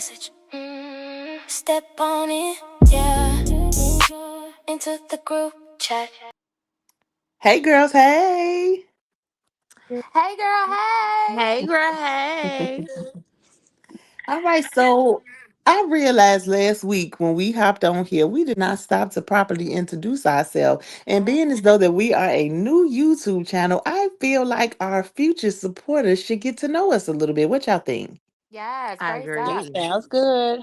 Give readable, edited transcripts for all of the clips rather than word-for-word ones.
message. Step on it, yeah. Into the group chat. Hey girls, hey. Hey girl, hey. Hey, girl, hey. All right, so I realized last week when we hopped on here, we did not stop to properly introduce ourselves. And being as though that we are a new YouTube channel, I feel like our future supporters should get to know us a little bit. What y'all think? Yes, I praise God. agree. Sounds good.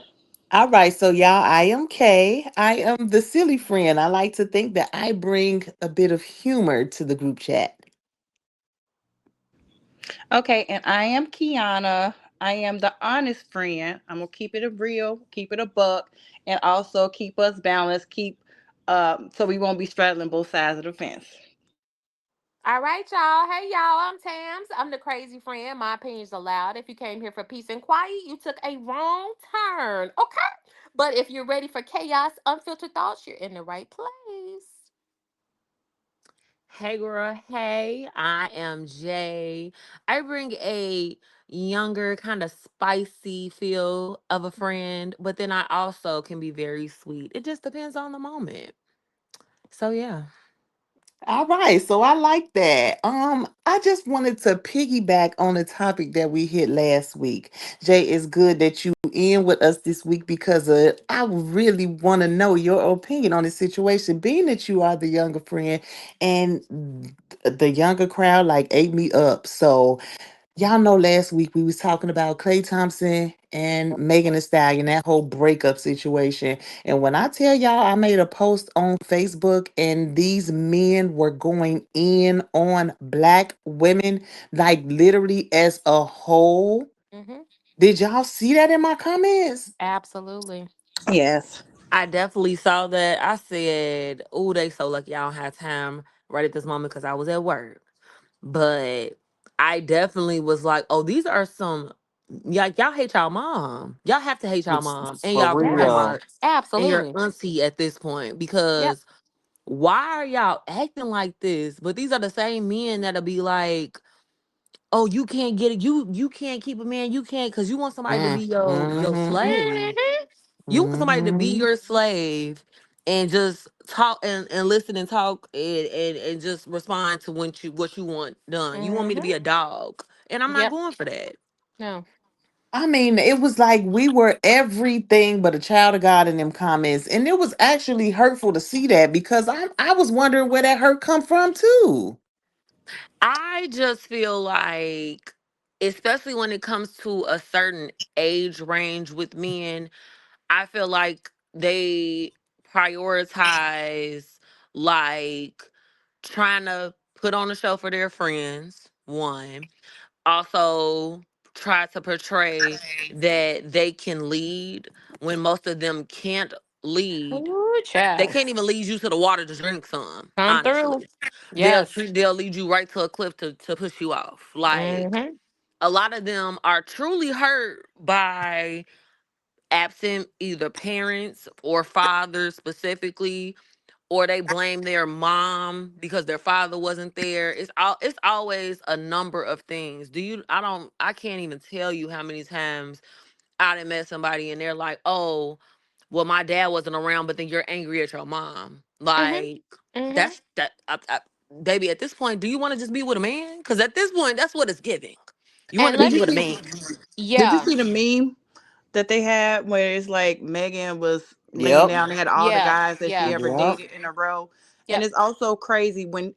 All right, so y'all, I am Kay. I am the silly friend. I like to think that I bring a bit of humor to the group chat. Okay, and I am Kiana. I am the honest friend. I'm gonna keep it a real, keep it a buck, and also keep us balanced. Keep so we won't be straddling both sides of the fence. All right, y'all. Hey, y'all. I'm Tams. I'm the crazy friend. My opinion's allowed. If you came here for peace and quiet, you took a wrong turn. Okay. But if you're ready for chaos, unfiltered thoughts, you're in the right place. Hey, girl, hey. I am Jay. I bring a younger, kind of spicy feel of a friend, but then I also can be very sweet. It just depends on the moment. So, yeah. All right, so I like that. I just wanted to piggyback on the topic that we hit last week. Jay, it's good that you in with us this week because I really want to know your opinion on the situation, being that you are the younger friend and the younger crowd like ate me up. So y'all know last week we was talking about Clay Thompson and Megan Thee Stallion, that whole breakup situation. And when I tell y'all, I made a post on Facebook and these men were going in on black women, like literally as a whole. Mm-hmm. Did y'all see that in my comments? Absolutely. Yes. I definitely saw that. I said, oh, they so lucky I don't have time right at this moment because I was at work. But I definitely was like, oh, these are some, yeah, y'all hate y'all mom. Y'all have to hate y'all It's mom and for y'all Yes. real. grandma and your Absolutely. auntie at this point Yep. because why are y'all acting like this? But these are the same men that'll be like, oh, you can't get it. You can't keep a man. You can't because you want somebody to be your Mm-hmm. slave. Mm-hmm. You want somebody to be Mm-hmm. your slave and just talk and listen and talk and just respond to what you want done. You want me to be Mm-hmm. a dog. And I'm not Yep. going for that. No. I mean, it was like we were everything but a child of God in them comments. And it was actually hurtful to see that because I was wondering where that hurt come from too. I just feel like, especially when it comes to a certain age range with men, I feel like they prioritize like trying to put on a show for their friends, one. Also try to portray that they can lead when most of them can't lead. Ooh, They child. can't even lead you to the water to drink some, Come through. honestly. Yes. They'll lead you right to a cliff to push you off. Like Mm-hmm. a lot of them are truly hurt by absent either parents or fathers specifically, or they blame their mom because their father wasn't there. It's always a number of things. I can't even tell you how many times I done met somebody and they're like, oh, well, my dad wasn't around, but then you're angry at your mom. Mm-hmm. Like Mm-hmm. that's that baby, at this point, do you want to just be with a man? Because at this point, that's what it's giving. You want And to Did let be you me with a see? man. Did you yeah. see the meme that they had where it's like Megan was laying Yep. down, they had all the Yeah. guys that she Yeah. ever Yep. dated in a row. And Yep. it's also crazy when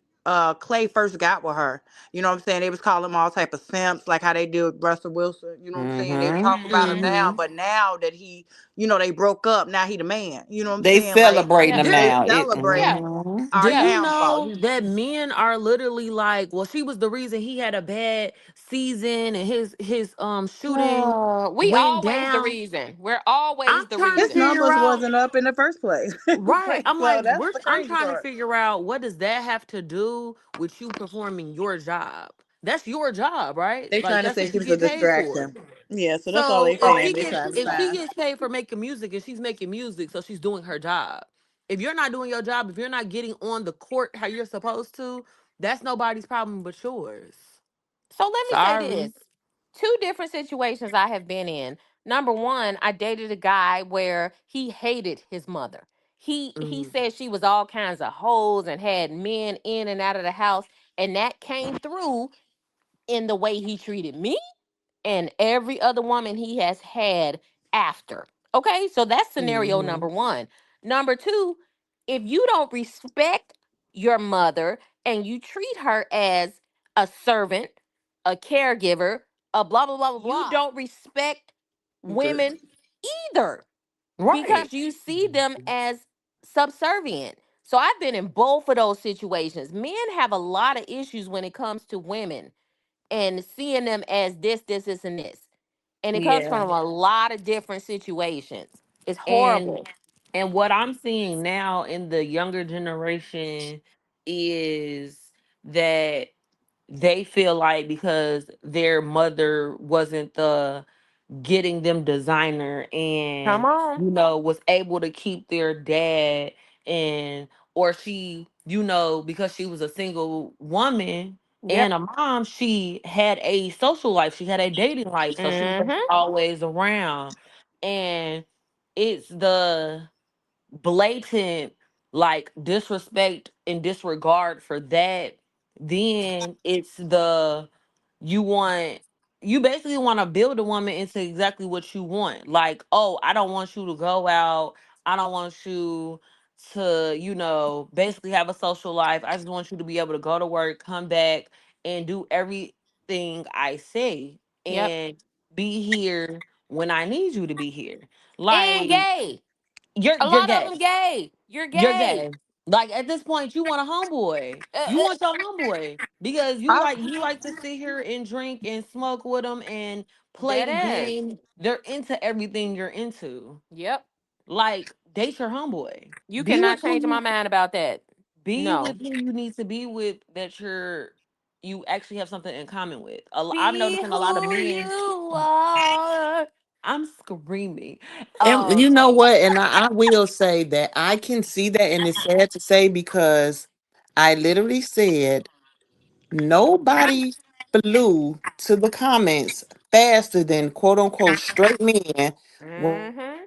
Clay first got with her. You know what I'm saying? They was calling him all type of simps, like how they did with Russell Wilson. You know what I'm saying? They Mm-hmm. talk about him Mm-hmm. now, Hmm. but now that he, they broke up, now he the man. You know what I'm They saying? Like celebrating Yeah. them they now. It Yeah. celebrating mm-hmm. Do our Yeah. you downfall. know that men are literally like, well, she was the reason he had a bad season and his shooting We went always the down. reason. We're I'm always the trying to His reason. figure numbers out. wasn't up in the first place. Right. I'm So like, that's the I'm crazy trying to part. figure out what does that have to do with you performing your job? That's your job, right? They Like trying to that's say what she you was a get paid for. distraction. Yeah, so that's all So they saying. They trying to if she find. gets paid for making music and she's making music, so she's doing her job. If you're not doing your job, if you're not getting on the court how you're supposed to, that's nobody's problem but yours. So let me say Sorry. this. Two different situations I have been in. Number one, I dated a guy where he hated his mother. He Mm. said she was all kinds of hoes and had men in and out of the house, and that came through in the way he treated me and every other woman he has had after. Okay, so that's scenario Mm-hmm. number one. Number two, if you don't respect your mother and you treat her as a servant, a caregiver, a blah, blah, blah, blah, you don't respect Good. women either Right. because you see them as subservient. So I've been in both of those situations. Men have a lot of issues when it comes to women and seeing them as this, and this. And it comes Yeah. from a lot of different situations. It's And horrible. what I'm seeing now in the younger generation is that they feel like because their mother wasn't the getting them designer Come and on. was able to keep their dad, and or she because she was a single woman and Yep. a mom, she had a social life, she had a dating life, so she was Mm-hmm. always around. And it's the blatant like disrespect and disregard for that. Then it's the you want you basically want to build a woman into exactly what you want. Like, oh, I don't want you to go out, I don't want you to basically have a social life, I just want you to be able to go to work, come back, and do everything I say, Yep. and be here when I need you to be here. And Like, gay. A you're lot of gay. them gay. You're You're gay. gay. Like, at this point, you want a homeboy. Uh, You uh, want your homeboy because I you like to sit here and drink and smoke with them and play Dead the ass. game. They're into everything you're into. Yep. Like, date your homeboy. You Be cannot with who change my you mind about that. No. need to be with, that you actually have something in common with. I'm Be noticing a lot of who men. you are. I'm screaming. And Oh, you know okay. what? And I will say that I can see that, and it's sad to say because I literally said nobody flew to the comments faster than quote unquote straight men when Mm-hmm.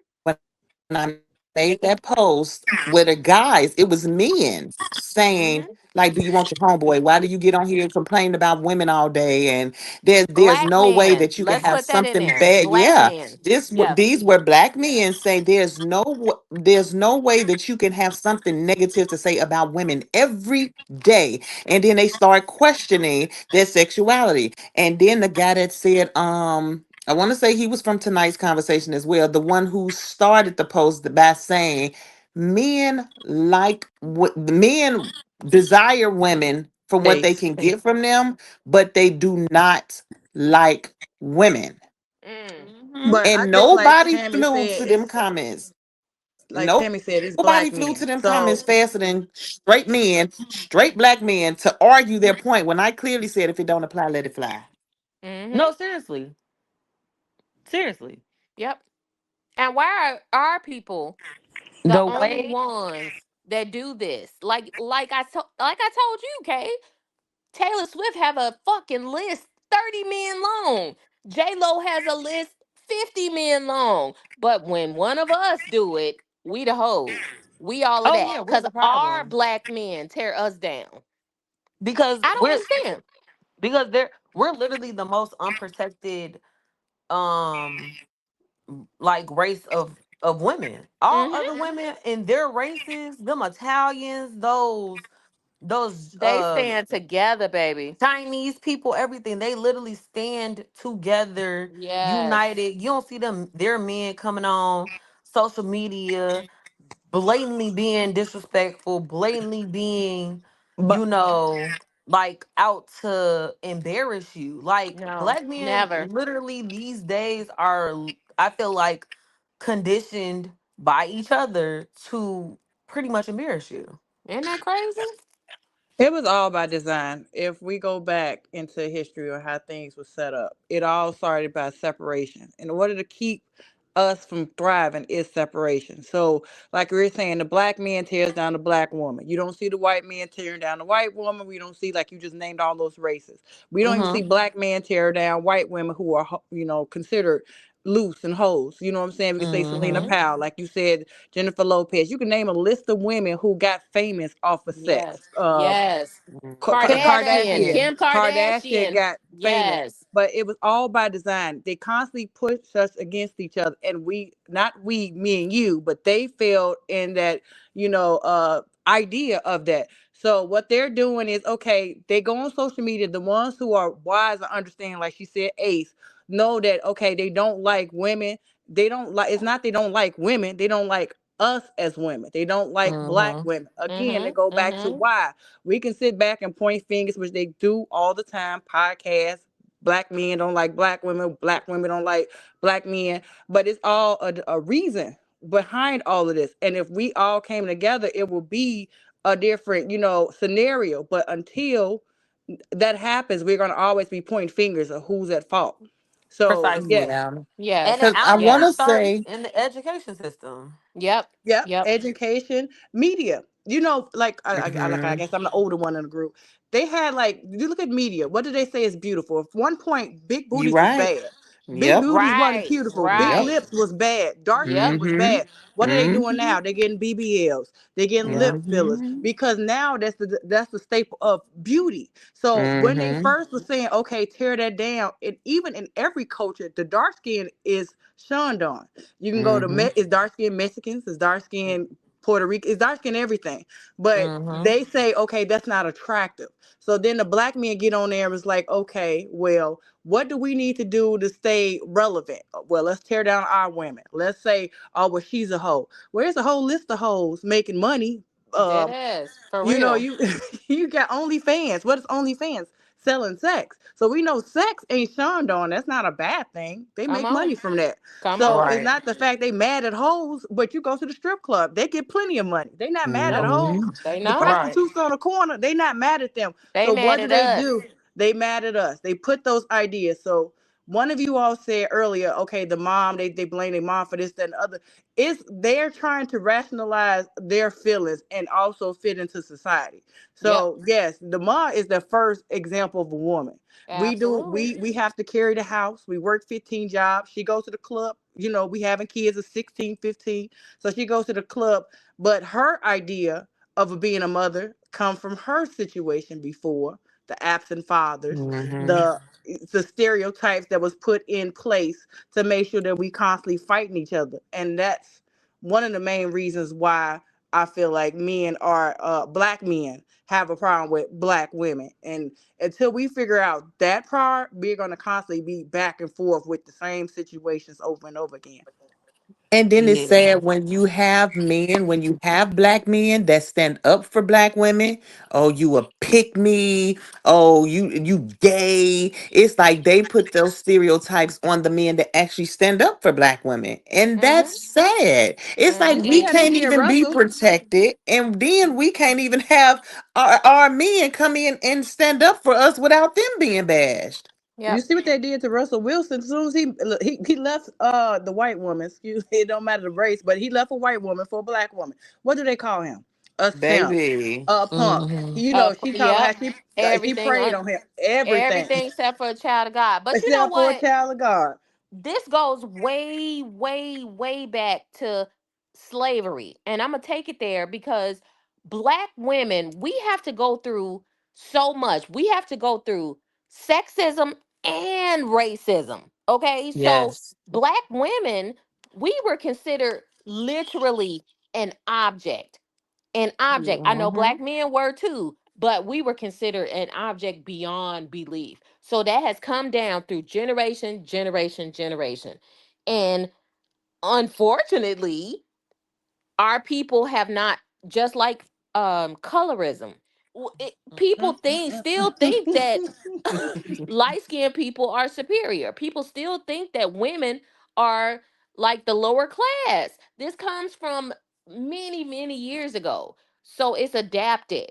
I made that post with the guys. It was men saying, Mm-hmm. like, do you want your homeboy? Why do you get on here and complain about women all day? And there's Black no way men. that you can Let's have put that in something there. bad. Black Yeah, men. Yes. these were black men saying there's no way that you can have something negative to say about women every day. And then they start questioning their sexuality. And then the guy that said, I want to say he was from tonight's conversation as well. The one who started the post by saying, men desire women for what they base. can get from them, but they do not like women. Mm. Hmm. But I And just like nobody Tammy flew said, to them it's comments. like Tammy Nobody said, it's flew to them black comments men. faster So, than straight men, straight black men to argue their point when I clearly said if it don't apply, let it fly. Mm-hmm. No, seriously. Seriously. Yep. And why are people the The only way. ones that do this? Like I told you, Kay. Taylor Swift have a fucking list 30 men long. J Lo has a list 50 men long. But when one of us do it, we the hoes. We all of Oh that. yeah, we're Cause the our problem black men tear us down. because I don't understand. we're literally the most unprotected um like race of women. All other Mm-hmm. women in their races, them Italians, those They stand together, baby. Chinese people, everything, they literally stand together, Yes. united. You don't see them their men coming on social media blatantly being disrespectful, blatantly being, but you know, like out to embarrass you. Like, No, black men never. literally these days are, I feel like, conditioned by each other to pretty much embarrass you. Isn't that crazy? it was all by design. If we go back into history or how things were set up, it all started by separation. In order to keep us from thriving is separation. So, like we were saying, the black man tears down the black woman. You don't see the white man tearing down the white woman. We don't see, like you just named all those races. We don't even see Mm-hmm. black men tear down white women who are, considered loose and hoes. You know what I'm saying? We can say Selena Mm-hmm. Powell, like you said, Jennifer Lopez. You can name a list of women who got famous off of sex. Yes. Yes. Kardashian. Kardashian, Kim Kardashian Kardashian. got famous, Yes. but it was all by design. They constantly pushed us against each other, and we, not we, me and you, but they failed in that, idea of that. So what they're doing is, okay, they go on social media. The ones who are wise and understand, like she said, Ace, know that, okay, they don't like women. They don't like. It's not they don't like women. They don't like us as women. They don't like black Mm-hmm. women. Again, they Mm-hmm. go back to Mm-hmm. why we can sit back and point fingers, which they do all the time. Podcasts. Black men don't like black women. Black women don't like black men. But it's all a reason behind all of this. And if we all came together, it will be a different, scenario. But until that happens, we're gonna always be pointing fingers of who's at fault. So Precisely. yes. Yeah. And Yes. it, Because I I think want it to Yes. starts say, in the education system. Yep. Yep, Yep. education, media. Like I hmm guess I'm the older one in the group. They had, like, you look at media. What do they say is beautiful? At one point, big you booties was right. bad. Big Yep. booties wasn't Right. beautiful. Big Yep. Right. lips was bad. Dark skin was hmm bad. What are they doing hmm now? They're getting BBLs. They're getting lip fillers hmm because now that's the staple of beauty. So when they hmm first was saying, okay, tear that down, and even in every culture, the dark skin is shunned on. You can go to hmm It's dark skinned Mexicans, it's dark skinned Puerto Rico, it's dark skinned everything. But Mm-hmm. they say, okay, that's not attractive. So then the black men get on there and was like, okay, well, what do we need to do to stay relevant? Well, let's tear down our women. Let's say, oh, well, she's a hoe. Well, there's a whole list of hoes making money. Dead Um, ass. For you know, real. you you got OnlyFans. What is OnlyFans? Selling sex. So we know sex ain't shunned on. That's not a bad thing. They Come make on. money from that. Come So on. it's Right. not the fact they mad at hoes, but you go to the strip club, they get plenty of money. They not mad at Nope. hoes. hmm They The not. Right. prostitutes on the corner, they not mad at them. They So mad what at us. do? They mad at us. They put those ideas. So one of you all said earlier, okay, the mom, they blame their mom for this, that, and the other. It's they're trying to rationalize their feelings and also fit into society. Yep. So yes, the mom is the first example of a woman. Absolutely. We have to carry the house. We work 15 jobs. She goes to the club. We having kids of 16, 15. So she goes to the club. But her idea of being a mother come from her situation before, the absent fathers, hmm the the stereotypes that was put in place to make sure that we constantly fighting each other. And that's one of the main reasons why I feel like men are black men have a problem with black women. And until we figure out that part, we're gonna constantly be back and forth with the same situations over and over again. And then it's Yeah. sad when you have black men that stand up for black women. Oh, you a pick me. Oh, you gay. It's like they put those stereotypes on the men that actually stand up for black women. And Mm-hmm. that's sad. It's like Mm-hmm. We we had can't Adrian even be Russell. protected. And then we can't even have our men come in and stand up for us without them being bashed. You Yep. see what they did to Russell Wilson? As soon as he left the white woman, excuse me, it don't matter the race, but he left a white woman for a black woman. What do they call him? A simp, Baby. a punk. Mm-hmm. She talking Yep. how she Everything preyed on on him, everything everything except for a child of God. But you know except for a what? child of God. This goes way, way, way back to slavery. And I'm going to take it there because black women, we have to go through so much. We have to go through sexism and racism. Okay. So, Yes. black women, we were considered literally an object. An object. I know hmm black men were too, but we were considered an object beyond belief. So that has come down through generation, generation, generation. And unfortunately, our people have not, just like colorism. People still think that light skinned people are superior. People still think that women are like the lower class. This comes from many, many years ago. So it's adapted.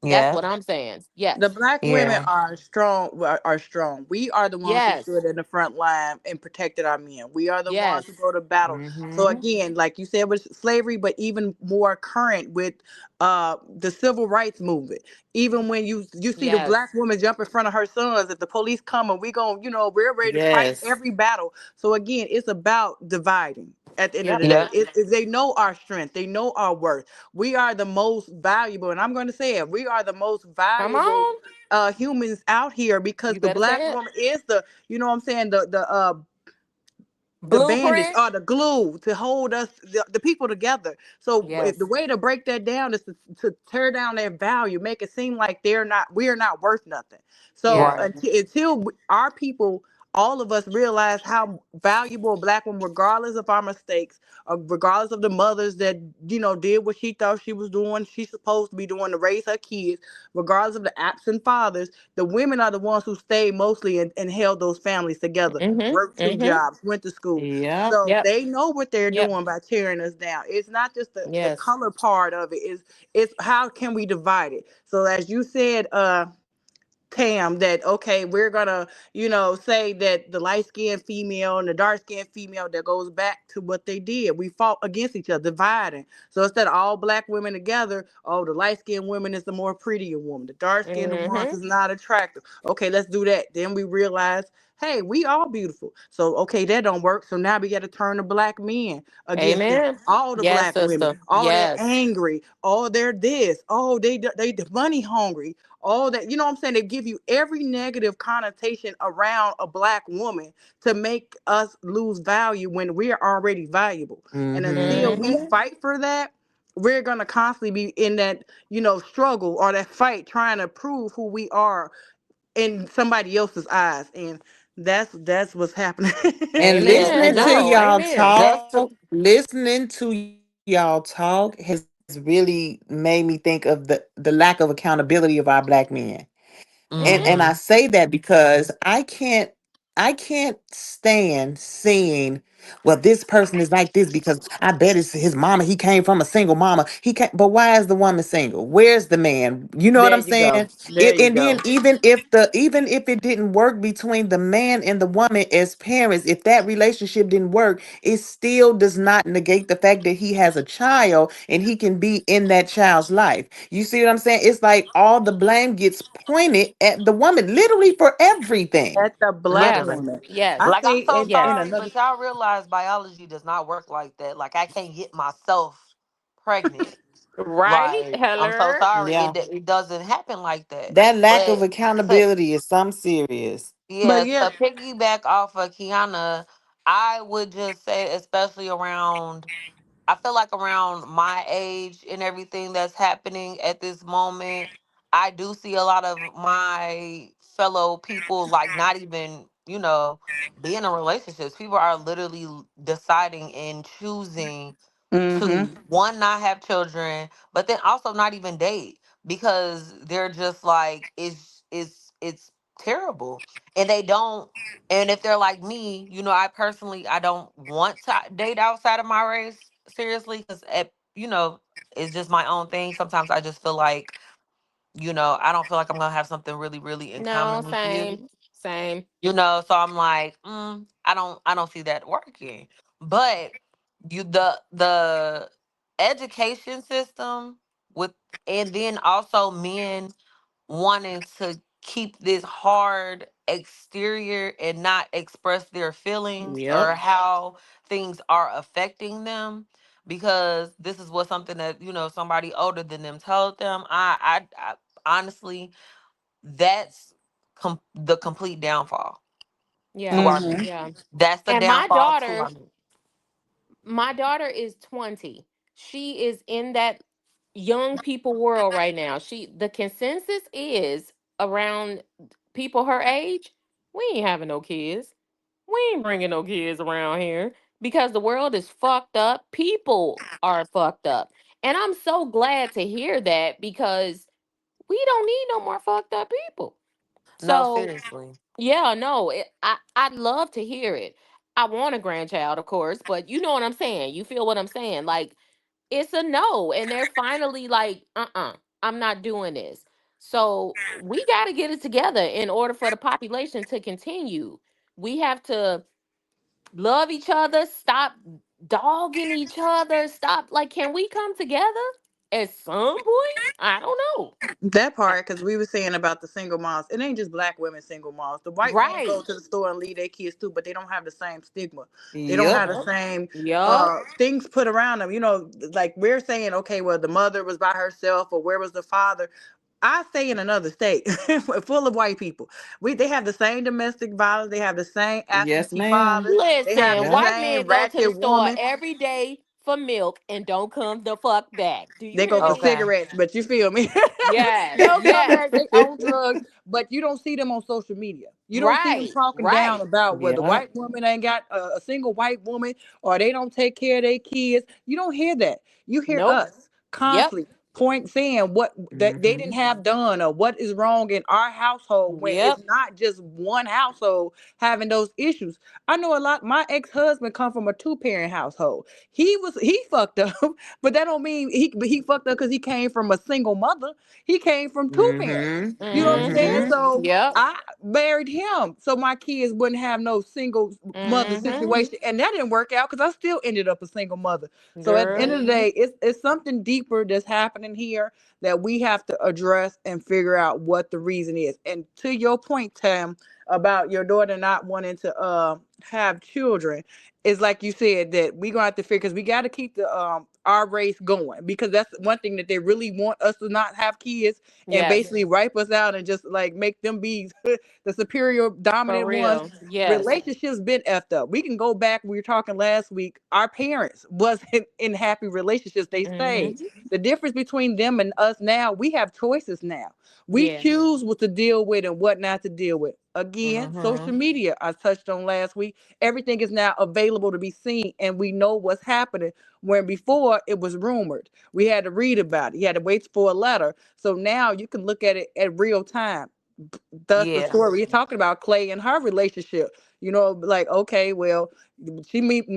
That's what Yes. I'm saying. The Yes. black women Yeah. are strong. Are strong. We are the ones who stood Yes. in the front line and protected our men. We are the ones who Yes. go to battle. So Mm-hmm. again, like you said with slavery, but even more current with the civil rights movement. Even when you see the Yes. black woman jump in front of her sons, if the police come and we going, we're ready to fight Yes. every battle. So again, it's about dividing. At the end of Yep. the day, Yep. they know our strength, they know our worth. We are the most valuable, and I'm going to say it. We are the most Come valuable on. humans out here because You the better black say it. woman is the, what I'm saying, the bandage Blueprint. or the glue to hold us the people together. So if the Yes. way to break that down is to tear down their value, make it seem like we're not worth nothing. So Yeah. Right. until our people, all of us, realize how valuable a black woman, regardless of our mistakes, regardless of the mothers that did what she thought she was doing, she's supposed to be doing to raise her kids, regardless of the absent fathers. The women are the ones who stayed mostly and held those families together, Mhm. worked two Mhm. jobs, went to school. Yep. So Yep. they know what they're Yep. doing by tearing us down. It's not just the Yes. color part of it. It's how can we divide it? So as you said, Tam, that okay, we're gonna, say that the light skinned female and the dark skinned female, that goes back to what they did. We fought against each other, dividing. So instead of all black women together, oh, the light skinned woman is the more prettier woman. The dark skinned ones Mhm. is not attractive. Okay, let's do that. Then we realize, hey, we all beautiful. So okay, that don't work. So now we got to turn the black men against them. Amen. All the Yes, black women, sister. oh, they're Yes. angry. Oh, they're this. Oh, they money hungry, all that. You know what I'm saying? They give you every negative connotation around a black woman to make us lose value when we're already valuable. And Mm-hmm. until we Mhm. fight for that, we're going to constantly be in that, struggle or that fight trying to prove who we are in somebody else's eyes. And that's what's happening. And Yeah. Amen. listening And to just No, y'all amen. just talk, to listening to y'all talk has really made me think of the lack of accountability of our black men. And I Mhm. say mhm. that because I can't stand seeing, well, this person is like this because I bet it's his mama. He came from a single mama. He can't, but why is the woman single? Where's the man? You know what There I'm you go. saying? There you And then go. even if it didn't work between the man and the woman as parents, if that relationship didn't work, it still does not negate the fact that he has a child and he can be in that child's life. You see what I'm saying? It's like all the blame gets pointed at the woman, literally for everything. At the black Yes. Literally. woman. I Yes. Like, I'm think so in Yes. sorry, another. but y'all realize biology does not work like that. Like, I can't get myself pregnant. Right. Like, I'm so Hello. sorry. Yeah. It doesn't happen like that. That lack of But to, accountability is some serious. But yes, yeah. to piggyback off of Kiana, I would just say, especially around, I feel like around my age and everything that's happening at this moment, I do see a lot of my fellow people like not even, being in relationships. People are literally deciding and choosing Mm-hmm. to one, not have children, but then also not even date because they're just like it's terrible. And they don't, and if they're like me, I personally, I don't want to date outside of my race seriously because it's just my own thing. Sometimes I just feel like, I don't feel like I'm gonna have something really, really in No, common with same. you. Same. So I'm like, I don't see that working. But the education system with, and then also men wanting to keep this hard exterior and not express their feelings Yep. or how things are affecting them, because this is what something that somebody older than them told them. I honestly, that's the complete downfall to Yeah. our Mm-hmm. men. Yeah. That's the And my downfall to daughter, our men. my daughter is 20. She is in that young people world right now. The consensus is around people her age, we ain't having no kids. We ain't bringing no kids around here because the world is fucked up. People are fucked up. And I'm so glad to hear that because we don't need no more fucked up people. No, So, seriously. yeah, no, I'd love to hear it. I want a grandchild, of course, but you know what I'm saying. You feel what I'm saying? Like, it's a no. And they're finally like, uh-uh. I'm not doing this. So we got to get it together in order for the population to continue. We have to love each other, stop dogging each other, stop. Like, can we come together at some point? I don't know. That I- part, because we were saying about the single moms, it ain't just black women single moms. The white men go right. to the store and leave their kids too, but they don't have the same stigma. They don't Yep. have the Yup. same Yup. things put around them. You know, like we're saying, okay, well, the mother was by herself, or where was the father? I stay in another state full of white people. They have the same domestic violence. They have the same Yes, absentee ma'am. fathers. They have Listen, the Yep. white same men go to the ratchet store woman. every day for milk and don't come the fuck back. Do you They hear go get me? Okay. cigarettes, but you feel me? Yes. They'll come Yes. back, they own drugs, but you don't see them on social media. You don't see them Right. talking down Right. about whether Yep. white women ain't got a single white woman or they don't take care of their kids. You don't hear that. You hear Nope. us Yep. constantly point saying what that they didn't Hmm. have done or what is wrong in our household when Yep. it's not just one household having those issues. I know a lot. My ex-husband come from a two-parent household. He fucked up, but that don't mean he fucked up because he came from a single mother. He came from two parents. Hmm. You know what I'm saying? Mm-hmm. Hmm. So Yep. I married him so my kids wouldn't have no single mother Mm-hmm. situation, and that didn't work out because I still ended up a single mother. So at the end Girl. of the day, it's something deeper that's happening here that we have to address and figure out what the reason is. And to your point, Tam, about your daughter not wanting to have children, is like you said that we gonna have to figure because we got to keep the our race going because that's one thing that they really want us to not have kids and Yes. basically wipe us out and just like make them be the superior For dominant ones. real. Yes. Relationships been effed up. We can go back. We were talking last week. Our parents wasn't in happy relationships. They stayed. Mm-hmm. The difference between them and us now, we have choices now. We Yeah. choose what to deal with and what not to deal with. Again, social Mm-hmm. media I touched on last week. Everything is now available to be seen, and we know what's happening. When before it was rumored, we had to read about it. You had to wait for a letter. So now you can look at it at real time. Thus the Yeah. story you're talking about Clay and her relationship. You know, like okay, well,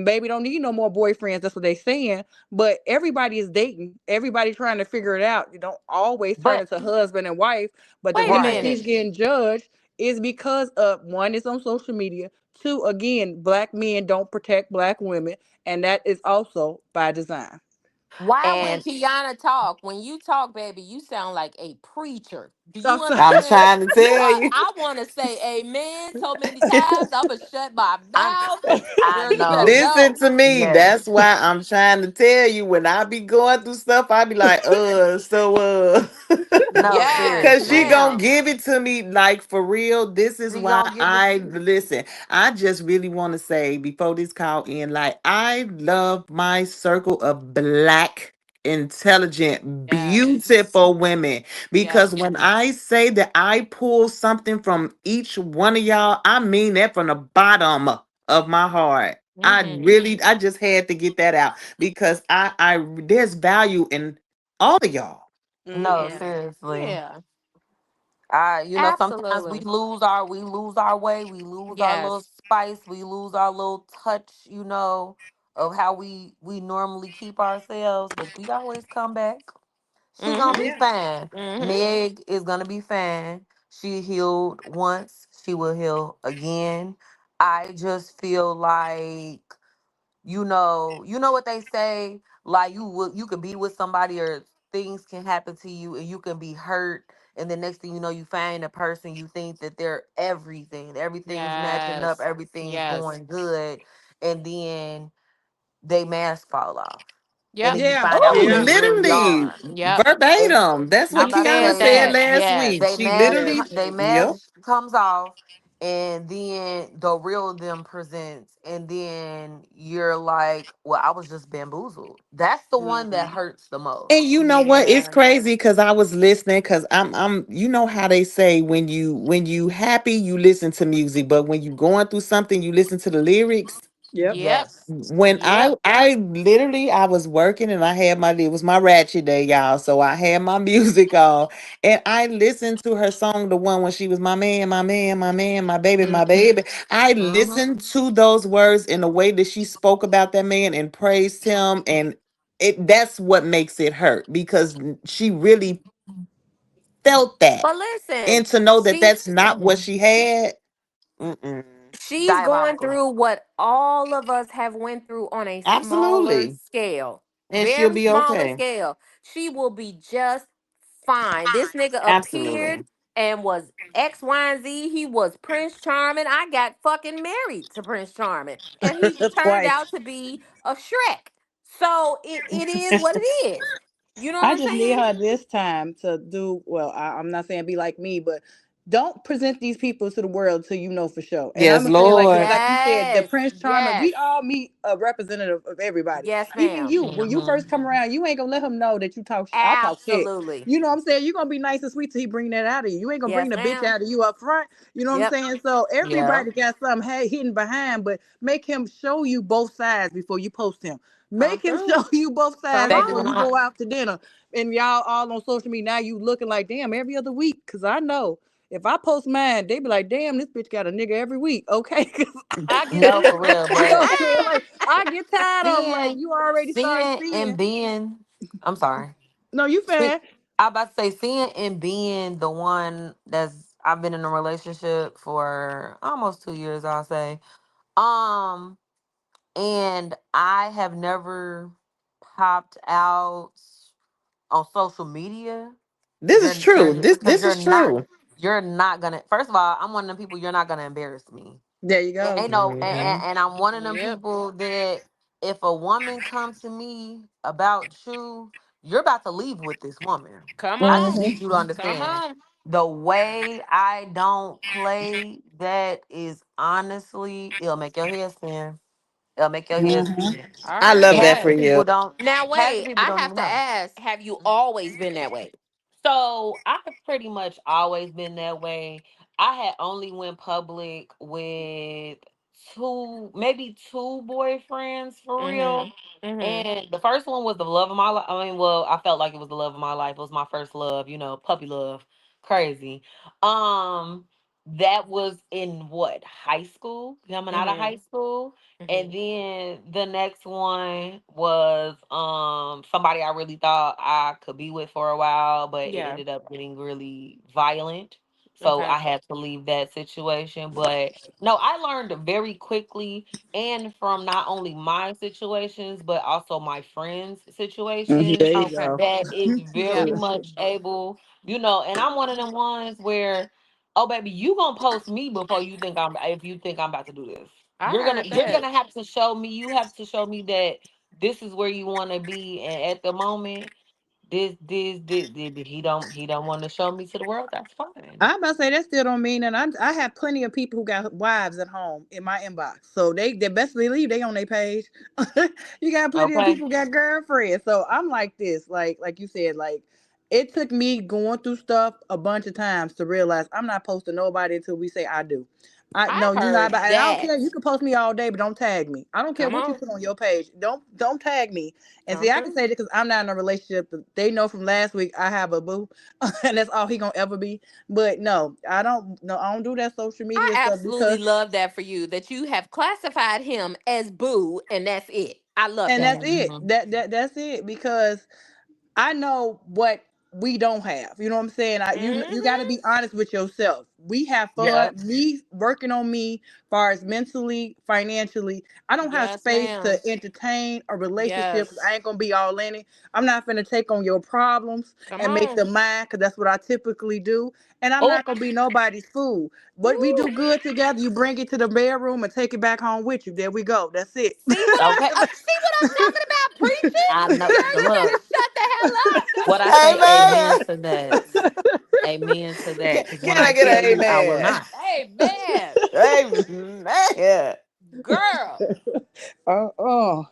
baby don't need no more boyfriends. That's what they saying. But everybody is dating. Everybody trying to figure it out. You don't always turn But into husband and wife. But the Wait a reason right. she's minute. getting judged is because of one is on social media. Two, again, black men don't protect black women, and that is also by design. Why when And Kiana talk, when you talk, baby, you sound like a preacher. Do I'm you sorry. I'm understand? trying to You tell are, you. I want to say amen so many times. I'ma shut my I mouth. I Girl, you better know. Listen go. to me. Yes. That's why I'm trying to tell you. When I be going through stuff, I be like, No, Yes, cause she seriously. gonna ma'am. give it to me like for real. This is She why gonna give it I to you. listen. I just really want to say before this call in, like I love my circle of black, intelligent, Yes. beautiful women. Because Yes. when I say that I pull something from each one of y'all, I mean that from the bottom of my heart. Mm-hmm. I just had to get that out because there's value in all of y'all. No, Hmm. Yeah. seriously. Yeah. Sometimes Absolutely. we lose our way, we lose our little Yes. spice, we lose our little touch, of how we normally keep ourselves, but we always come back. She gonna Mm-hmm. be fine. Mm-hmm. Meg is gonna be fine. She healed once, she will heal again. I just feel like you know what they say, like you can be with somebody or things can happen to you and you can be hurt, and the next thing you know you find a person you think that they're everything, everything's matching up, Yes. everything's Yes. going good, and then they mask fall off, and Yep. then you Yeah, find out Oh, who yeah. they really literally are. Yep. And verbatim. That's I'm what You about to Kiana said said say that. last week. Yes. they She mask literally, Yes. they yep. mask comes off, and then the real them presents, and then you're like, well, I was just bamboozled. That's the one that Hmm. hurts the And most. you know what? It's Yeah. crazy because I was listening because you know how they say when you happy you listen to music, but when you going through something you listen to the lyrics. Yep. Yep. Yes. When Yep. I literally I was working and I had it was my ratchet day, y'all. So I had my music on and I listened to her song, the one when she was my man, my man, my man, my baby, my Mm-hmm. baby. I Mm-hmm. listened to those words in the way that she spoke about that man and praised him, and that's what makes it hurt because she really felt that. But listen, And to know that she's that's not what she had, mm-mm. she's going Diabolical. through what all of us have went through on a smaller Absolutely. scale. And she'll Very be smaller okay. scale. She will be just fine. This nigga appeared Absolutely. and was X, Y, and Z. He was Prince Charming. I got fucking married to Prince Charming. And he turned Twice. out to be a Shrek. So it is what it is. You know what I I'm just need saying? her this time to do well. I'm not saying be like me, but don't present these people to the world till you know for sure. And I'm Yes, gonna say like this, Lord. like you said, the Yes. Prince Charming. Yes. We all meet a representative of everybody. Yes, Even ma'am. you, when you Hmm. first come around, you ain't gonna let him know that you talk. I talk shit. Absolutely. You know what I'm saying? You're gonna be nice and sweet till he bring that out of you. You ain't gonna bring Yes, the bitch ma'am. out of you up front. You know what I'm Yep. saying? So Yeah. everybody got something hidden behind, but make him show you both sides before you post him. Come Make him through. show you both sides Come Baby, before when you on. I go out to dinner and y'all all on social media. Now you looking like damn every other week. Cause I know if I post mine, they be like, damn, this bitch got a nigga every week. Okay. Cause I get no for real, you know but what I'm saying? Like I get tired of them. Like seeing you already start seeing and seeing. being I'm sorry. No, you See, fine. I about to say seeing and being the one that's I've been in a relationship for almost 2 years, I'll say. Um, and I have never popped out on social media. This is true. Because This is true. you're not gonna, first of all, I'm one of them people, you're not gonna embarrass me. There you It go. ain't no, Yep. Hmm and I'm one of them Yep. people that if a woman comes to me about you, you're about to leave with this woman. Come I just on. Hmm. need you to Come understand on. the way I don't play that is honestly, it'll make your head spin. It'll make your head Hmm. spin. All I right. love And that half for the you. people don't, Now half the wait, people I don't have even to know. ask, have you always been that way? So I've pretty much always been that way. I had only went public with maybe two boyfriends for real. Mm-hmm. Mm-hmm. And the first one was the love of my life. I mean, well, I felt like it was the love of my life. It was my first love, puppy love. Crazy. Um, that was in what, high school, coming out of Mm-hmm. high school. Mm-hmm. And then the next one was somebody I really thought I could be with for a while, but it Yeah. ended up getting really violent. So Okay. I had to leave that situation. But no, I learned very quickly, and from not only my situations, but also my friends' situations, There you Okay. go. that is very Yep. much able, and I'm one of them ones where, oh baby, you gonna post me before you think I'm if you think I'm about to do this. I You're gonna heard you're that. gonna have to show me, you have to show me that this is where you wanna be. And at the moment, this he don't want to show me to the world, that's fine. I'm about to say that still don't mean that I have plenty of people who got wives at home in my inbox. So they best believe they on their page. You got plenty of Okay. people who got girlfriends. So I'm like this, like you said, like it took me going through stuff a bunch of times to realize I'm not posting nobody until we say I do. I I no, you not heard about, and I don't that. care. You can post me all day, but don't tag me. I don't care Come what you on. put on your page. Don't tag me. And see, Come I can through. say that because I'm not in a relationship. They know from last week I have a boo, and that's all he gonna ever be. But no, I don't. No, I don't do that social I media stuff absolutely because, love that for you, that you have classified him as boo and that's it. I love and that. that's it. Hmm. That's it because I know what we don't have. You know what I'm saying? You got to Mm-hmm. be honest with yourself. We have fun. Yep. Me working on me, far as mentally, financially. I don't have Yes, space to ma'am. entertain a relationship because I Yes. ain't gonna be all in it. I'm not gonna take on your problems Come and make on. them mine because that's what I typically do. And I'm Oh, not gonna be nobody's fool. What we do Woo. good together, you bring it to the bedroom and take it back home with you. There we go. That's it. okay. See what I'm talking about preaching? I know Girl, the you better look. shut the hell up. What I That's say, amen Amen. to that. Amen to that. Because when Can I I get tell an you, I will amen? not. it. Amen. Amen. Girl. Oh.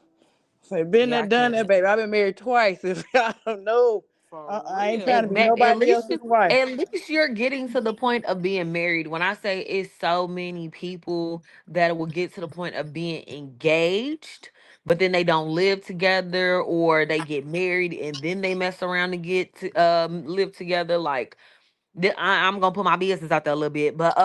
So been Yeah, there, I done that, can't. baby. I've been married twice. If I don't know, For I ain't trying to real. be At nobody least else's wife. at least you're getting to the point of being married. When I say it's so many people that will get to the point of being engaged, but then they don't live together, or they get married and then they mess around to get to live together. Like I'm gonna put my business out there a little bit, but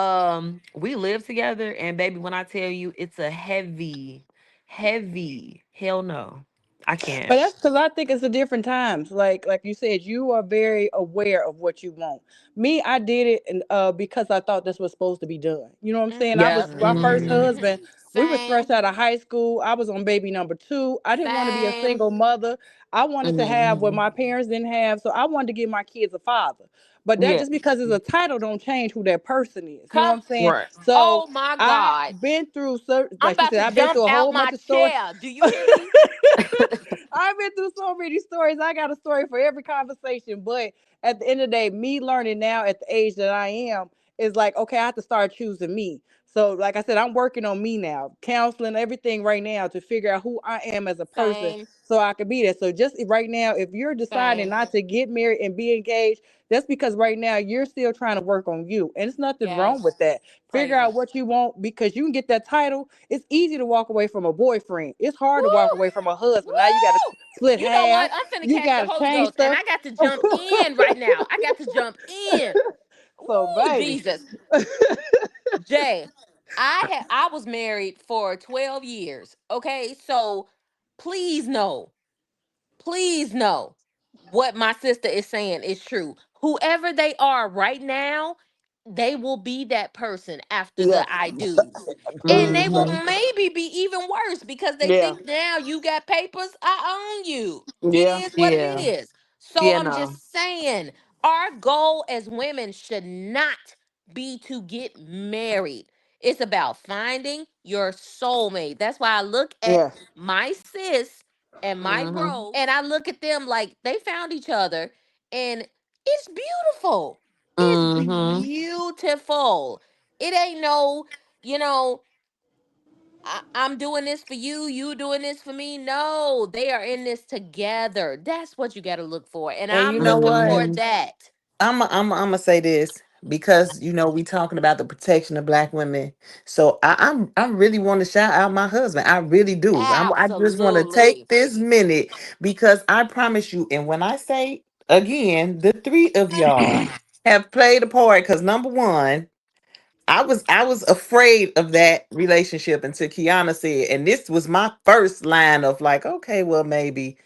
we live together, and baby, when I tell you, it's a heavy, heavy hell no. I But can't. that's because I think it's the different times. Like you said, you are very aware of what you want. Me, I did it and because I thought this was supposed to be done. You know what I'm saying? I Mm-hmm. was my first Mm-hmm. Mm-hmm. husband. We was fresh Same. out of high school. I was on baby number two. I didn't want to be a Same. single mother. I wanted to have what Mm-hmm. my parents didn't have, so I wanted to give my kids a father. But that Yeah. just because it's a title don't change who that person is. You know what Come. I'm saying? Right. So Oh my I God. been through certain, I'm like she about said, to I've been jump through a out whole my bunch of stories. chair. Do you hear me? I've been through so many stories. I got a story for every conversation. But at the end of the day, me learning now at the age that I am is like, okay, I have to start choosing me. So, like I said, I'm working on me now, counseling everything right now to figure out who I am as a person Same. so I can be there. So, just right now, if you're deciding Same. not to get married and be engaged, that's because right now you're still trying to work on you. And it's nothing wrong Yes. with that. Figure Praise out him. what you want because you can get that title. It's easy to walk away from a boyfriend. It's hard to walk Woo! away from a husband. Now you got to Woo! split You know half. what? I'm finna You catch the got to Holy change Ghost and stuff. I got to jump in right now. I got to jump in. So, Woo, baby. Jesus. Jay, I was married for 12 years. Okay? So please know, please know what my sister is saying is true. Whoever they are right now, they will be that person after Yeah. the I do's. And they will Mm-hmm. maybe be even worse because they Yeah. think now you got papers, I own you. It Yeah. is what it Yeah. is. So Yeah. I'm No. just saying, our goal as women should not be to get married. It's about finding your soulmate. That's why I look at Yeah. my sis and my Mm-hmm. bro, and I look at them like they found each other, and it's beautiful. It's Mm-hmm. beautiful. It ain't no, you know, I'm doing this for you, you doing this for me. No, they are in this together. That's what you got to look for. And And I'm you know looking what? for Mm-hmm. that. I'm gonna say this because we talking about the protection of black women. So I'm really want to shout out my husband. I really do. I just want to take Absolutely. this minute because I promise you. And when I say again, the three of y'all have played a part. Because number one, I was afraid of that relationship until Kiana said, and this was my first line of like, okay, well maybe.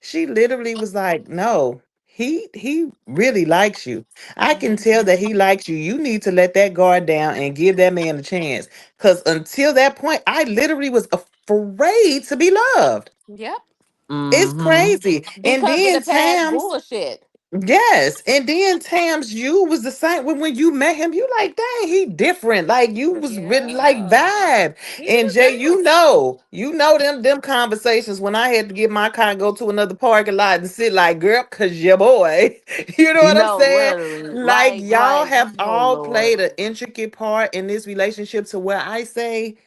She literally was like, "No, he really likes you. I can Hmm. tell that he likes you. You need to let that guard down and give that man a chance." Cuz until that point, I literally was afraid to be loved. Yep. It's Mm-hmm. crazy. And Because of then the past Tam, bullshit. yes, and then Tams, you was the same when you met him. You like, dang, he different. Like you was really like Yeah. vibe. He And was Jay, dope. them conversations when I had to get my car and go to another parking lot and sit like, girl, cause your boy. You know what I'm No, saying? literally. Like y'all have Oh all Lord. played an intricate part in this relationship to where I say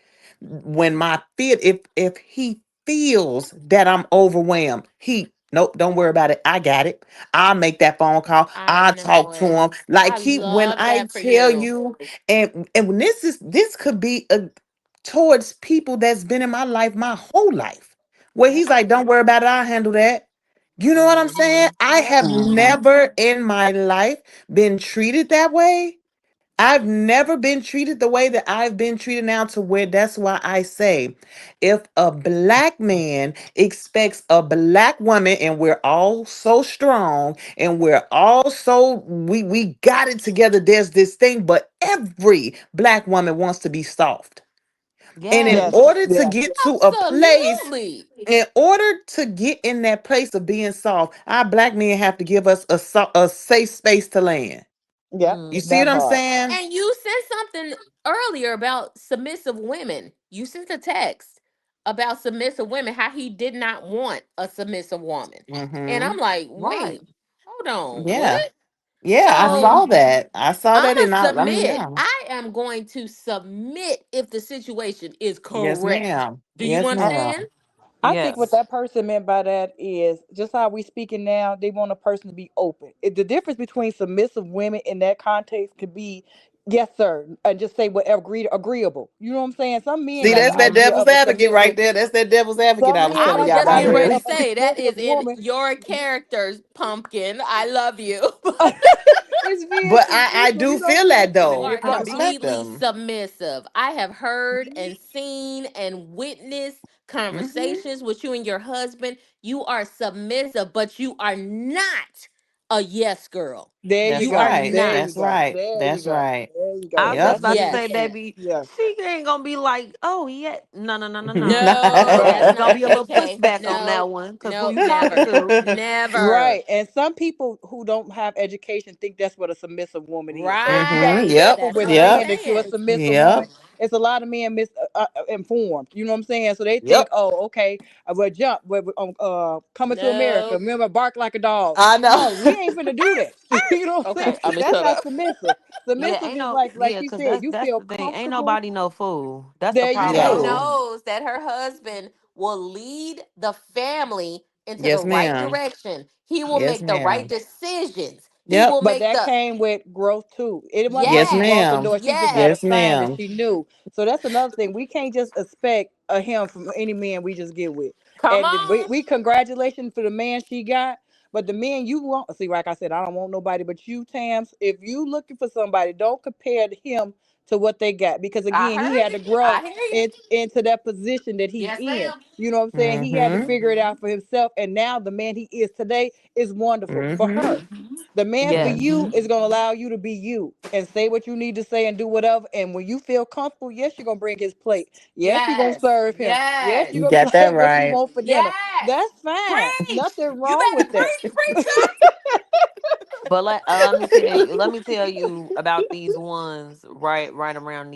when my fit if he feels that I'm overwhelmed, he nope, don't worry about it. I got it. I'll make that phone call. I I'll know talk to it. him. Like I he when love I that for tell you. you, and when this could be towards people that's been in my life my whole life. Where Yep. he's like, don't worry about it, I'll handle that. You know what I'm saying? Hmm. I Yep. have Mhm. never in my life been treated that way. I've never been treated the way that I've been treated now to where that's why I say if a black man expects a black woman and we're all so strong and we're all so we got it together, there's this thing, but every black woman wants to be soft. And in Yes. Yes. order to Yeah. get to a place, Absolutely. in order to get in that place of being soft, our black men have to give us a safe space to land. Yep. You see Hmm. what That I'm part. saying? And you said something earlier about submissive women. You sent a text about submissive women, how he did not want a submissive woman. And Mm-hmm. I'm like, Right. wait, hold on, what? Yeah. Yeah, I So saw that. I saw that I'ma and I mean, submit. yeah. I am going to submit if the situation is Yes, correct. ma'am. Do you Yes, understand? ma'am. I think what Yes. that person meant by that is just how we speaking now. They want a person to be open. The difference between submissive women in that context could be, yes, sir, and just say whatever agreeable. You know what I'm saying? Some men See, got that's the that idea devil's of a advocate right submissive. there. That's that devil's advocate Some I was men I telling was y'all got the just about getting idea ready earlier. to of a say that is submissive in woman. your characters, pumpkin. I love you. It's being But I submissive. do You know what I'm feel saying? that You though. are I Yeah. respect completely them. submissive. I have heard and seen and witnessed Hmm. conversations with you and your husband. You are submissive, but you are not a yes girl. There you That's You are go. right. There not. you That's go. right. There you That's go. right. There you I go. was just Yep. That's about to it. say, Yes. baby, Yeah. she ain't gonna be like, oh yeah, no, no, no, no, no. No, Right. that's It's gonna not be a little okay. pushback on No, that one. Cause who no, you talking never. to? Never. Right. And some people who don't have education think that's what a submissive woman is. So you got to Hmm. be Right. Yep. careful That's with what I'm Yep. saying that you're a saying. submissive woman. Yep. It's a lot of men misinformed. You know what I'm saying? So they think, Yep. oh, okay, we'll jump. Coming to America. No. Remember, bark like a dog. I know. No, we ain't finna do that. You know what I'm saying? Okay, I'm gonna That's shut not up. submissive. Yeah, Submissive ain't is no, like yeah, you cause said, that's you that's feel the thing. Ain't comfortable. nobody no fool. That's the There you She go. No. problem. knows that her husband will lead the family into the Yes, right ma'am. direction. He will Yes, make the right ma'am. decisions. He Yep. will But make that the came with growth too. It wasn't like Yes, she yes, walked the ma'am. door. She just got a Yes, yes, sign that ma'am. she knew. So that's another thing. We can't just expect a him from any man we just get with. come And on. we congratulations for the man she got. But the man you want, see, like I said, I don't want nobody but you, Tams. If you looking for somebody, don't compare him to what they got because I again, he heard had you. to grow I hear you. into that position that he's Yes, in. ma'am. You know what I'm saying? He had to Mm-hmm. figure it out for himself, and now the man he is today is wonderful for Mm-hmm. her. The man for Yes. you Mm-hmm. is going to allow you to be you and say what you need to say and do whatever. And when you feel comfortable, yes, you're going to bring his plate. Yes, you're going to Yes. serve him. Yes, Yes. You you're going to got be that like what you right. want for dinner. Yes. That's fine. Preach. Nothing You wrong better with that. preach, preacher. But let me tell you about these ones right around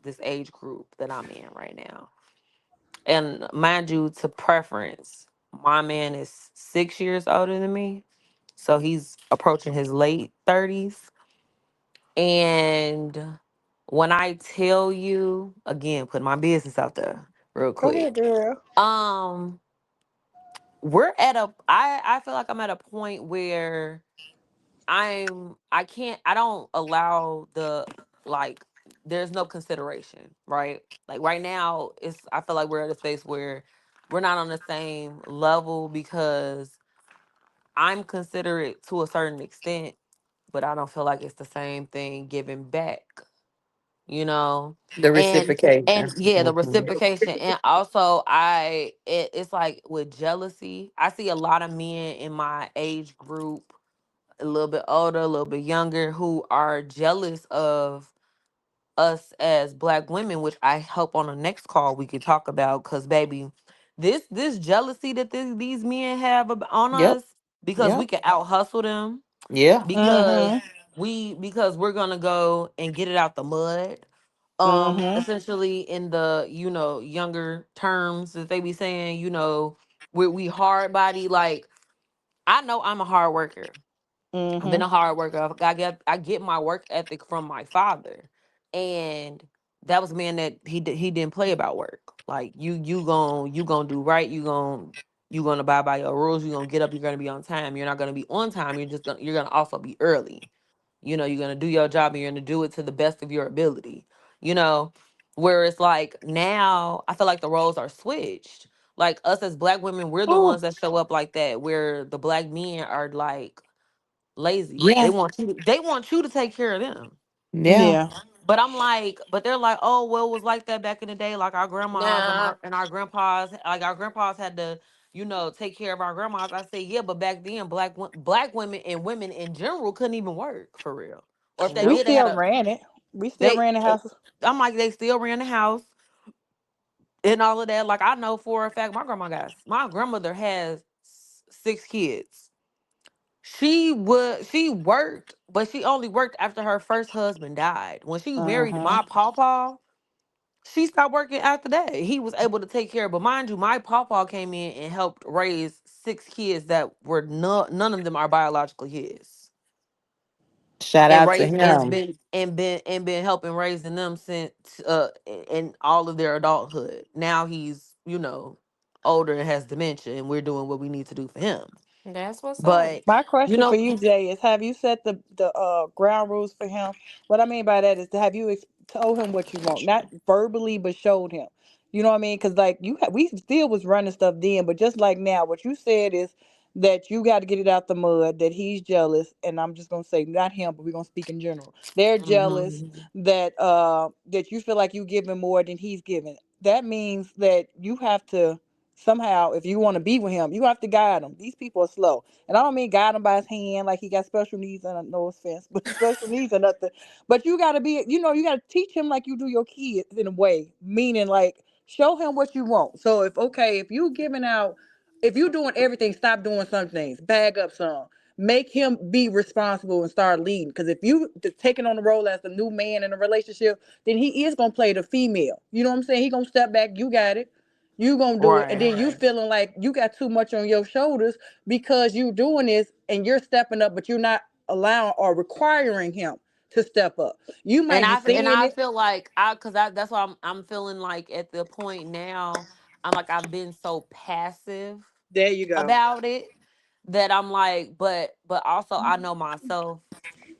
this age group that I'm in right now. And mind you, to preference, my man is 6 years older than me. So he's approaching his late 30s. And when I tell you, again, put my business out there real Go ahead, quick. girl. Um, I feel like I'm at a point where I don't allow like there's no consideration, right? Like right now I feel like we're at a space where we're not on the same level because I'm considerate to a certain extent, but I don't feel like it's the same thing giving back, you know? The And reciprocation. yeah, the Mm-hmm. reciprocation. And also it's like with jealousy, I see a lot of men in my age group, a little bit older, a little bit younger, who are jealous of us as black women, which I hope on the next call we could talk about. Cause baby, this jealousy that these men have on Yep. us because we Yep. can out hustle them, Yeah. because Mm-hmm. because we're gonna go and get it out the mud. Mm-hmm. Essentially in the younger terms that they be saying, we hard body. Like, I know I'm a hard worker. I've been Mm-hmm. a hard worker. I get my work ethic from my father, and that was a man that he didn't play about work. Like, you gonna do right. You gonna abide by your rules. You gonna get up. You're gonna be on time. You're not gonna be on time. You're gonna also be early. You're gonna do your job and you're gonna do it to the best of your ability. You know, where it's like now I feel like the roles are switched. Like, us as black women, we're the Oh, ones that show up like that. Where the black men are like lazy. They yeah. want you to take care of them. Yeah. Yeah. But they're like, oh well, it was like that back in the day. Like, our grandmas and Nah. our grandpas, like our grandpas had to, take care of our grandmas. I say, yeah, but back then, black women and women in general couldn't even work for real. Or if they We Nope. did, they had still a ran it. We still they. ran the house. I'm like, they still ran the house and all of that. Like, I know for a fact, my grandmother has 6 kids. She worked, but she only worked after her first husband died. When she married Mm-hmm. my pawpaw, she stopped working after that. He was able to take care. But mind you, my pawpaw came in and helped raise 6 kids that were none of them are biological his, Shout and out to raised and has him. been helping raising them since in all of their adulthood. Now he's older and has dementia, and we're doing what we need to do for him. That's what's up. But My you question for know, you, Jay, is have you set the ground rules for him? What I mean by that is, have you told him what you want, not verbally, but showed him? You know what I mean? Because like we still was running stuff then, but just like now, what you said is that you got to get it out the mud, that he's jealous, and I'm just gonna say not him, but we're gonna speak in general. They're jealous Mhm. that you feel like you giving more than he's giving. That means that you have to somehow, if you want to be with him, you have to guide him. These people are slow, and I don't mean guide him by his hand like he got special needs, and no offense, but special needs or nothing. But you got to be, you got to teach him like you do your kids in a way, meaning like show him what you want. So if okay, if you giving out, if you doing everything, stop doing some things, bag up some. Make him be responsible and start leading. Because if you taking on the role as the new man in a relationship, then he is gonna play the female. You know what I'm saying? He gonna step back. You got it. You gonna do it, and Right. then you feeling like you got too much on your shoulders because you doing this and you're stepping up, but you're not allowing or requiring him to step up. You And might be saying I it. feel like that's why I'm feeling like at the point now I'm like I've been so passive There you go. about it that I'm like, but also I know myself.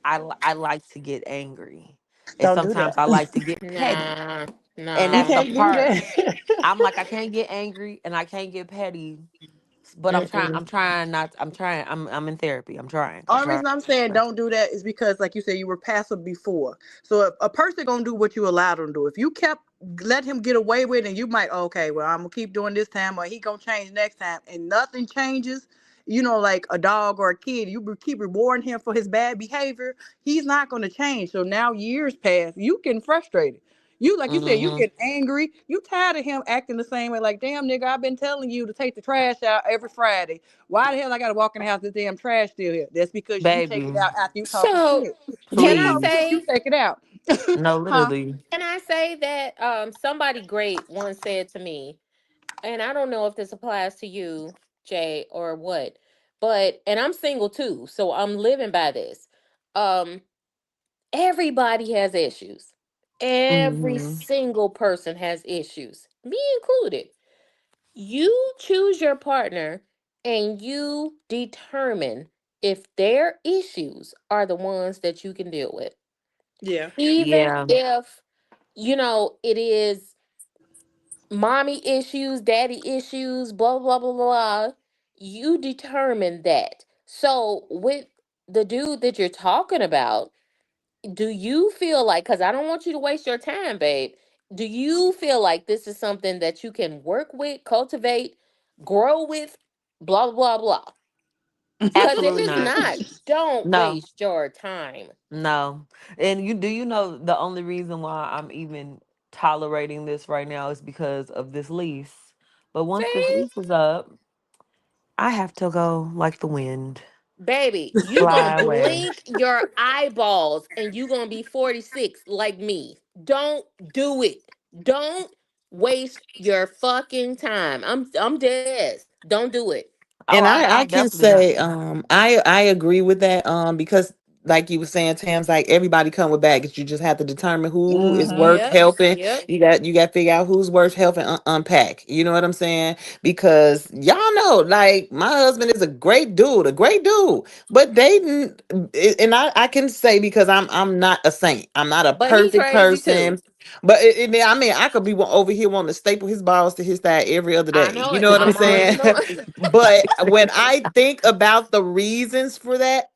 I like to get angry, and Don't do sometimes that. I like to get petty, Nah, and You that's nah. the can't do part. that. I'm like I can't get angry and I can't get petty, but Mm-mm. I'm trying not. I'm trying. I'm in therapy. I'm trying. I'm Only trying. reason I'm saying don't do that is because, like you said, you were passive before. So if a person gonna do what you allowed them to do. If you kept let him get away with it, and you might okay, well I'm gonna keep doing this time, or he gonna change next time, and nothing changes. Like a dog or a kid, keep rewarding him for his bad behavior. He's not gonna change. So now years pass, you getting frustrated. You like you said, you Hmm. get angry. You tired of him acting the same way. Like damn nigga, I've been telling you to take the trash out every Friday. Why the hell I gotta walk in the house? This damn trash still here. That's because you take it Baby, out after you talking So, shit. You can I talk shit, please. you say, take it out. No, Huh? literally. can I say that somebody great once said to me, and I don't know if this applies to you, Jay, or what, but and I'm single too, so I'm living by this. Um, everybody has issues. Every Hmm. single person has issues, me included. You choose your partner and you determine if their issues are the ones that you can deal with. Yeah. Even Yeah. if, it is mommy issues, daddy issues, blah, blah, blah, blah, you determine that. So, with the dude that you're talking about, do you feel like, because I don't want you to waste your time, babe, do you feel like this is something that you can work with, cultivate, grow with, blah, blah, blah? Because if Absolutely it's not. not, don't No. waste your time. No. And you know the only reason why I'm even tolerating this right now is because of this lease. But once this See? lease is up, I have to go like the wind. Baby, you gonna Fly away. blink your eyeballs and you gonna be 46 like me. Don't do it. Don't waste your fucking time. I'm dead ass. Don't do it. Oh, And I I'm can definitely not. say I agree with that because like you were saying, Tam's like everybody come with baggage. You just have to determine who is Mm-hmm. worth Yep. helping. Yep. You got to figure out who's worth helping unpack. You know what I'm saying? Because y'all know, like my husband is a great dude, but dating, and I can say because I'm not a saint. I'm not a But he perfect crazy too. person. But I mean, I could be over here wanting to staple his balls to his thigh every other I day. know You it. know what I'm I'm already saying? knowing. But when I think about the reasons for that,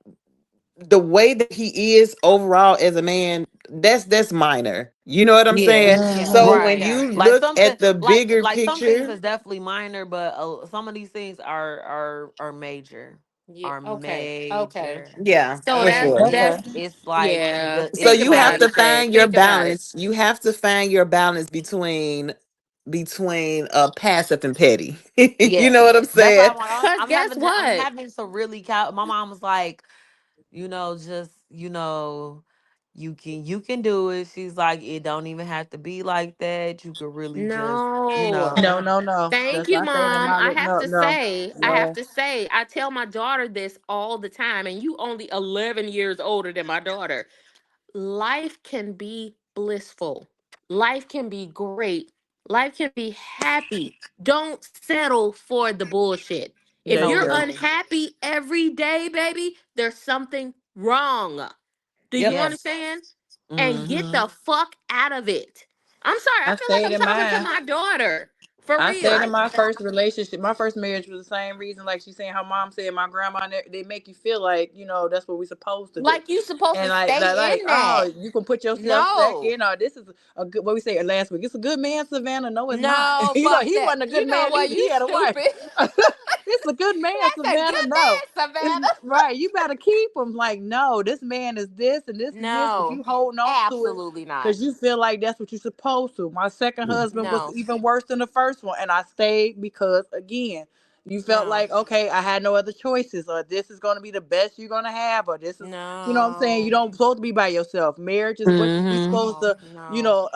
the way that he is overall as a man, that's minor. You know what I'm Yeah. saying? Yeah. So Mm-hmm. when Yeah. you Right. Like look something at the bigger like some things picture, is definitely minor, but some of these things are major. Yeah. Are Okay. Okay. major. yeah, So for that's sure. Okay. that's It's like yeah. So Think it's you have about to it, like Jay. find your Think about it. balance. You have to find your balance between passive and petty. You know Yes. what I'm that's why saying? Cause guess I'm what? having to really count. My mom was like, just you can do it. She's like, it don't even have to be like that. You could really just No. No, no, no. Thank That's you, not saying in mom. my no, no, I have no. to say, I tell my daughter this all the time, and you only 11 years older than my daughter. Life can be blissful. Life can be great. Life can be happy. Don't settle for the bullshit. If There you no, you're go. literally. unhappy every day, baby, there's something wrong. Do you Yep. Yes. understand? And get Mm-hmm. the fuck out of it. I'm sorry, I I feel like stayed I'm in talking to mine. my daughter. For I said real. in my first relationship, my first marriage was the same reason. Like she's saying, her mom said, my grandma, they make you feel like that's what we're supposed to do, Like you supposed to and stay in that. oh, you can put yourself back No. in. Or this is a good. What we said last week. It's a good man, Savannah. No, it's not. No, fuck He that. wasn't a You good know man what? either. He You had a wife. stupid. It's a good man, That's a Savannah. good No, man, it's Savannah. right. You better keep him. Like, no, this man is this and this, but No. you holding on to it Absolutely not. because you feel like that's what you're supposed to. My second husband was No. even worse than the first one, and I stayed because, again, you felt No. like, okay, I had no other choices, or this is going to be the best you're going to have, or this is, what I'm saying. You No. don't supposed to be by yourself. Marriage is what we Mm-hmm. supposed No. to, No.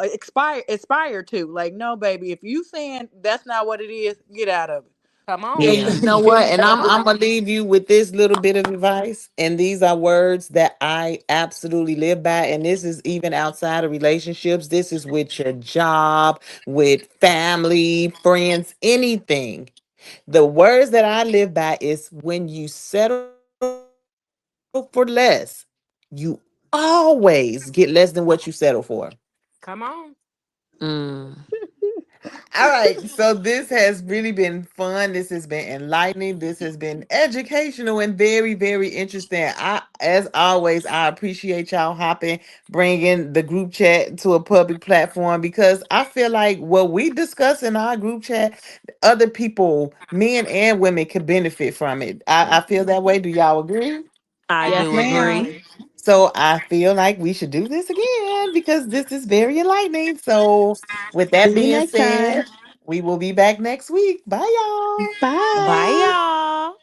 aspire to. Like, no, baby, if you saying that's not what it is, get out of it. Come on. And Yeah. you know what? And Come I'm on. gonna leave you with this little bit of advice. And these are words that I absolutely live by. And this is even outside of relationships. This is with your job, with family, friends, anything. The words that I live by is when you settle for less, you always get less than what you settle for. Come on. Mm. All right, so this has really been fun. This has been enlightening. This has been educational and very, very interesting. As always, I appreciate y'all hopping, bringing the group chat to a public platform because I feel like what we discuss in our group chat, other people, men and women, can benefit from it. I feel that way. Do y'all agree? I Yes, do ma'am. agree. Absolutely. So I feel like we should do this again because this is very enlightening. So with that See you being next time. said, we will be back next week. Bye y'all. Bye, Bye. y'all.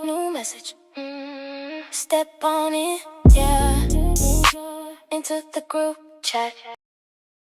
New message. Step on it, yeah. Into the group chat.